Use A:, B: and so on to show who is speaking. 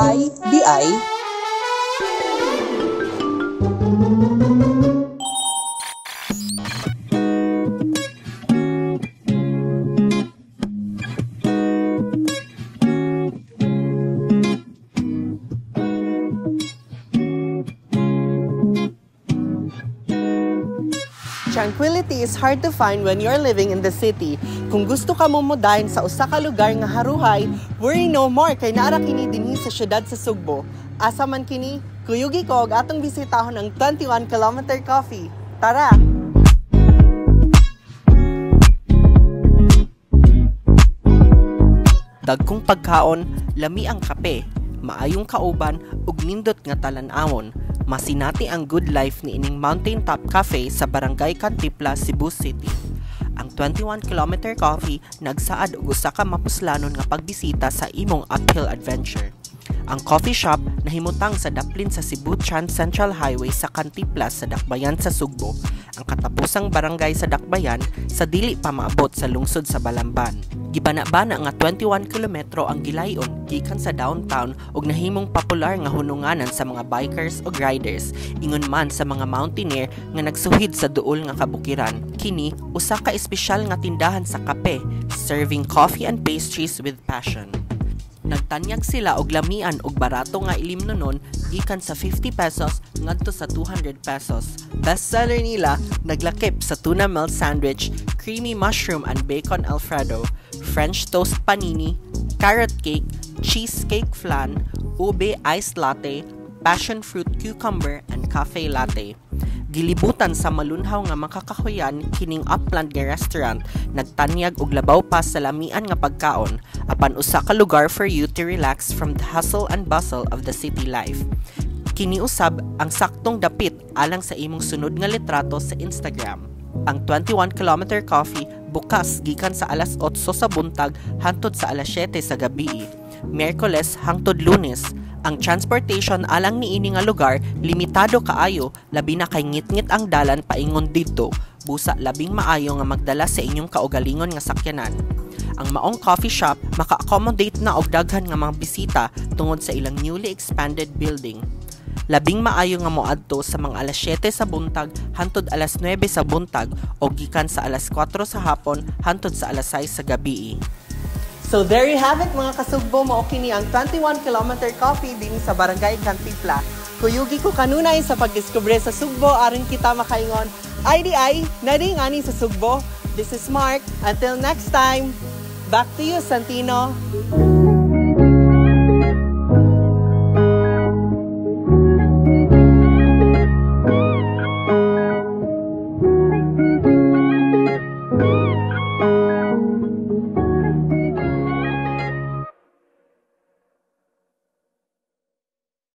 A: IDI. Tranquility is hard to find when you're living in the city. Kung gusto ka mumudahin sa usa ka lugar nga haruhay, worry no more kay naara kini dinhi sa syudad sa Sugbo. Asa man kini, kuyugi ko og atong bisitahon ang 21 Kilometer Coffee. Tara! Dagkong pagkaon, lami ang kape, maayong kauban ug nindot nga talan-awon. Masinati ang good life ni ining Mountain Top Cafe sa Barangay Cantipla, Cebu City. Ang 21 Kilometer Coffee nagsaad og usa ka mapuslanon nga pagbisita sa imong uphill adventure. Ang coffee shop nahimutang sa daplin sa Cebu Trans Central Highway sa Cantipla sa Dakbayan sa Sugbo, ang katapusang barangay sa Dakbayan sa dili pa maabot sa lungsod sa Balamban. Gibana-bana nga 21 kilometro ang gilayon gikan sa downtown ug nahimong popular nga hununganan sa mga bikers ug riders, ingon man sa mga mountaineer nga nagsuhid sa duol nga kabukiran. Kini usa ka espesyal nga tindahan sa kape, serving coffee and pastries with passion. Nagtanyag sila og lamian og barato nga ilimnonon gikan sa 50 pesos ngadto sa 200 pesos. Bestseller nila naglakip sa tuna melt sandwich, creamy mushroom and bacon alfredo, French toast panini, carrot cake, cheesecake flan, ube iced latte, passion fruit cucumber and cafe latte. Gilibutan sa malunhaw nga makakahuyan kining upland nga restaurant, nagtanyag og labaw pa sa lamian nga pagkaon, apan usa ka lugar for you to relax from the hustle and bustle of the city life. Kini usab ang saktong dapit alang sa imong sunod nga litrato sa Instagram. Ang 21 Kilometer Coffee bukas gikan sa alas 8 sa buntag hangtod sa alas 7 sa gabi. Miyerkules hangtod Lunes. Ang transportation alang niini nga lugar limitado kaayo, labi na kay ngit-ngit ang dalan paingon didto. Busa labing maayo nga magdala sa inyong kaugalingon nga sakyanan. Ang maong coffee shop maka-accommodate na og daghan nga mga bisita tungod sa ilang newly expanded building. Labing maayo nga moadto sa mga alas 7 sa buntag hangtod alas 9 sa buntag o gikan sa alas 4 sa hapon hangtod sa alas 6 sa gabi. So there you have it mga kasugbo, mao kini ang 21 Kilometer Coffee din sa Barangay Cantipla. Kuyugi ko kanunay sa pagdiskubre sa Sugbo aron kita makaingon IDI na ring ani sa Sugbo. This is Mark. Until next time, back to you Santino.